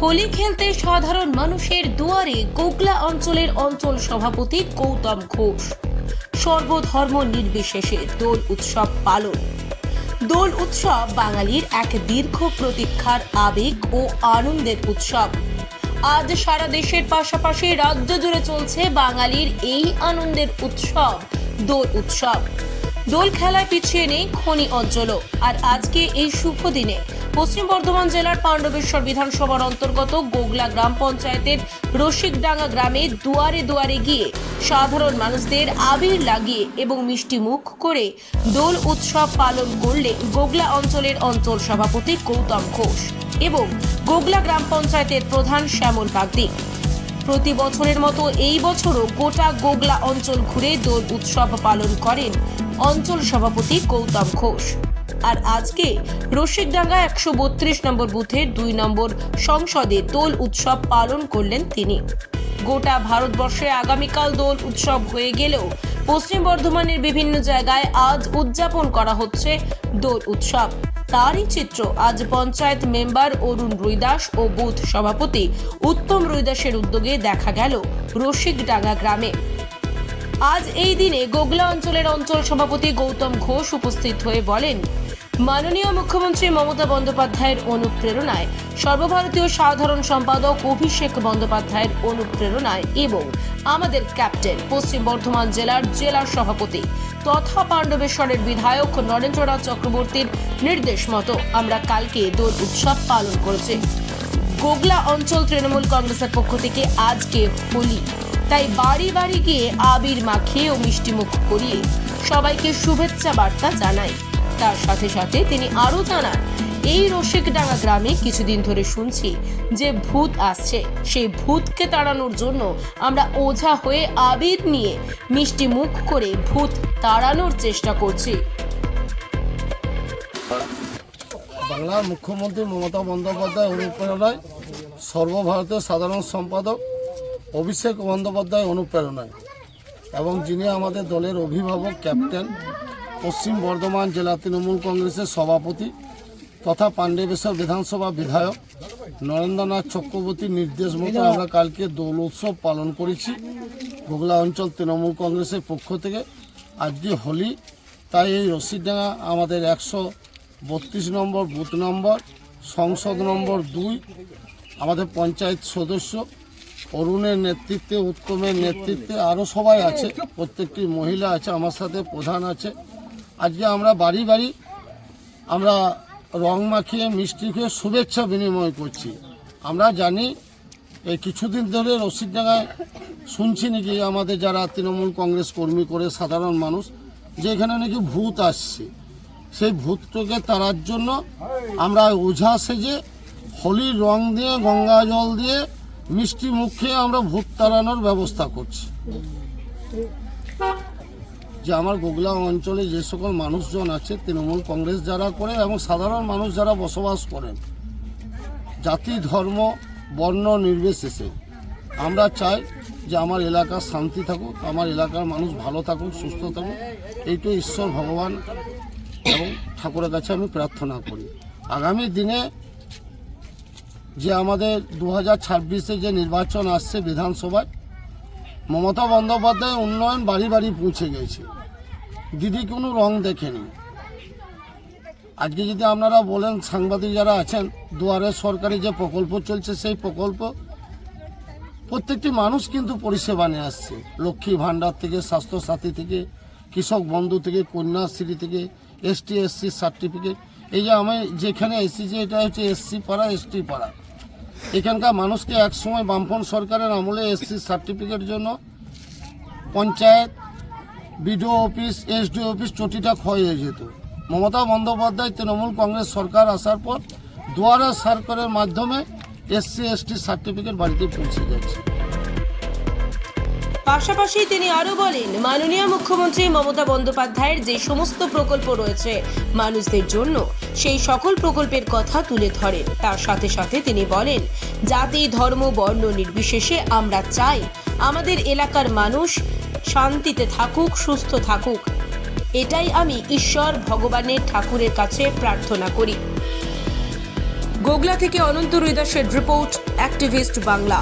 হোলি খেলতে সাধারণ মানুষের দুয়ারে গোগলা অঞ্চলের অঞ্চল সভাপতি গৌতম ঘোষ। সর্বধর্ম নির্বিশেষে দোল উৎসব পালন। দোল উৎসব বাঙালির এক দীর্ঘ প্রতীক্ষার আবেগ ও আনন্দের উৎসব। আজ সারা দেশের পাশাপাশি রাজ্য জুড়ে চলছে বাঙালির এই আনন্দের উৎসব দোল উৎসব। দোল খেলায় পিছিয়ে নেই খনি অঞ্চলও। আর আজকে এই শুভ দিনে পশ্চিম বর্ধমান জেলার পাণ্ডবেশ্বর বিধানসভার অন্তর্গত গোগলা গ্রাম পঞ্চায়েতের রসিকডাঙ্গা গ্রামে দুয়ারে দুয়ারে গিয়ে সাধারণ মানুষদের আবির লাগিয়ে এবং মিষ্টি মুখ করে দোল উৎসব পালন করলে গোগলা অঞ্চলের অঞ্চল সভাপতি গৌতম ঘোষ এবং গোগলা গ্রাম পঞ্চায়েতের প্রধান শ্যামল বাগদি। প্রতি বছরের মতো এই বছরও গোটা গোগলা অঞ্চল ঘুরে দোল উৎসব পালন করেন অঞ্চল সভাপতি গৌতম ঘোষ। আর আজকে রসিকডাঙ্গা 132 নম্বর বুথের 2 নম্বর সংসদে দোল উৎসব পালন করলেন তিনি। গোটা ভারতবর্ষে আগামীকাল দোল উৎসব হয়ে গেলেও পশ্চিম বর্ধমানের বিভিন্ন জায়গায় আজ উদযাপন করা হচ্ছে দোল উৎসব। তারই চিত্র আজ পঞ্চায়েত মেম্বার অরুণ রুইদাস ও বুথ সভাপতি উত্তম রুইদাসের উদ্যোগে দেখা গেল রসিকডাঙ্গা গ্রামে। আজ এই দিনে গোগলা অঞ্চলের অঞ্চল সভাপতি গৌতম ঘোষ উপস্থিত হয়ে বলেন, মাননীয় মুখ্যমন্ত্রী মমতা বন্দ্যোপাধ্যায়ের অনুপ্রেরণায়, সর্বভারতীয় সাধারণ সম্পাদক অভিষেক বন্দ্যোপাধ্যায়ের অনুপ্রেরণায় এবং আমাদের ক্যাপ্টেন পশ্চিম বর্ধমান জেলার জেলা সভাপতি তথা পাণ্ডবেশ্বরের বিধায়ক নরেন্দ্রনাথ চক্রবর্তীর নির্দেশ মতো আমরা কালকে দোল উৎসব পালন করেছি। গোগলা অঞ্চল তৃণমূল কংগ্রেসের পক্ষ থেকে আজকে হোলি, তাই বাড়ি বাড়ি গিয়ে আবির মাখিয়ে ও মিষ্টিমুখ করিয়ে সবাইকে শুভেচ্ছা বার্তা জানাই। তার সাথে সাথে তিনি আরো জানান, এই রসিকডাঙ্গা গ্রামে কিছুদিন ধরে শুনছি যে ভূত আসছে, সেই ভূতকে তাড়ানোর জন্য আমরা ওঝা হয়ে আবির নিয়ে মিষ্টি মুখ করে ভূত তাড়ানোর চেষ্টা করছি। বাংলার মুখ্যমন্ত্রী মমতা বন্দ্যোপাধ্যায় অনুপ্রেরণায়, সর্বভারতীয় সাধারণ সম্পাদক অভিষেক বন্দ্যোপাধ্যায় অনুপ্রেরণায় এবং যিনি আমাদের দলের অভিভাবক ক্যাপ্টেন পশ্চিম বর্ধমান জেলা তৃণমূল কংগ্রেসের সভাপতি তথা পাণ্ডবেশ্বর বিধানসভা বিধায়ক নরেন্দ্রনাথ চক্রবর্তীর নির্দেশ মতো আমরা কালকে দোল উৎসব পালন করেছি গোগলা অঞ্চল তৃণমূল কংগ্রেসের পক্ষ থেকে। আজকে হোলি, তাই এই রসিকডাঙ্গা আমাদের 132 নম্বর বুথ নম্বর সংসদ নম্বর 2 আমাদের পঞ্চায়েত সদস্য অরুণের নেতৃত্বে, উত্তমের নেতৃত্বে আরও সবাই আছে, প্রত্যেকটি মহিলা আছে, আমার সাথে প্রধান আছে। আজকে আমরা বাড়ি বাড়ি আমরা রং মাখিয়ে মিষ্টি খেয়ে শুভেচ্ছা বিনিময় করছি। আমরা জানি এই কিছুদিন ধরে রসিকডাঙ্গায় শুনছি নাকি আমাদের যারা তৃণমূল কংগ্রেস কর্মী করে সাধারণ মানুষ, যে এখানে নাকি ভূত আসছে। সেই ভূতটাকে তাড়ার জন্য আমরা ওঝা সেজে হোলির রং দিয়ে, গঙ্গা জল দিয়ে মিষ্টি মুখে আমরা ভূত তাড়ানোর ব্যবস্থা করছি। যে আমার গোগলা অঞ্চলে যে সকল মানুষজন আছে তৃণমূল কংগ্রেস যারা করে এবং সাধারণ মানুষ যারা বসবাস করেন, জাতি ধর্ম বর্ণ নির্বিশেষে আমরা চাই যে আমার এলাকা শান্তি থাকুক, আমার এলাকার মানুষ ভালো থাকুক, সুস্থ থাকুক। এইটাই ঈশ্বর ভগবান এবং ঠাকুরের কাছে আমি প্রার্থনা করি। আগামী দিনে যে আমাদের 2026-এ যে নির্বাচন আসছে বিধানসভায়, মমতা বন্দ্যোপাধ্যায় উন্নয়ন বাড়ি বাড়ি পৌঁছে গেছে। দিদি কোনো রং দেখেনি। আজকে যদি আপনারা বলেন, সাংবাদিক যারা আছেন, দুয়ারে সরকারি যে প্রকল্প চলছে সেই প্রকল্প প্রত্যেকটি মানুষ কিন্তু পরিষেবা নিয়ে আসছে। লক্ষ্মী ভাণ্ডার থেকে, স্বাস্থ্যসাথী থেকে, কৃষক বন্ধু থেকে, কন্যাশ্রী থেকে, ST SC সার্টিফিকেট। এই যে আমি যেখানে এসেছি এটা হচ্ছে SC পাড়া, ST পাড়া। এখানকার মানুষকে একসময় বামফ্রন্ট সরকারের আমলে SC সার্টিফিকেটের জন্য panchayat, BDO office, SDO office চটিটা ক্ষয় হয়ে যেত। মমতা বন্দ্যোপাধ্যায় তৃণমূল কংগ্রেস সরকার আসার পর দুয়ারে সরকারের মাধ্যমে SC ST সার্টিফিকেট বাড়িতে পৌঁছে যাচ্ছে। পাশাপাশি তিনি আরো বলেন, মাননীয় মুখ্যমন্ত্রী মমতা বন্দ্যোপাধ্যায়ের যে সমস্ত প্রকল্প রয়েছে মানুষদের জন্য, সেই সকল প্রকল্পের কথা তুলে ধরেন। তার সাথে সাথে তিনি বলেন, জাতি ধর্ম বর্ণ নির্বিশেষে আমরা চাই আমাদের এলাকার মানুষ শান্তিতে থাকুক, সুস্থ থাকুক। এটাই আমি ঈশ্বর ভগবানের ঠাকুরের কাছে প্রার্থনা করি। গোগলা থেকে অনন্ত রুইদাসের রিপোর্ট, অ্যাক্টিভিস্ট বাংলা।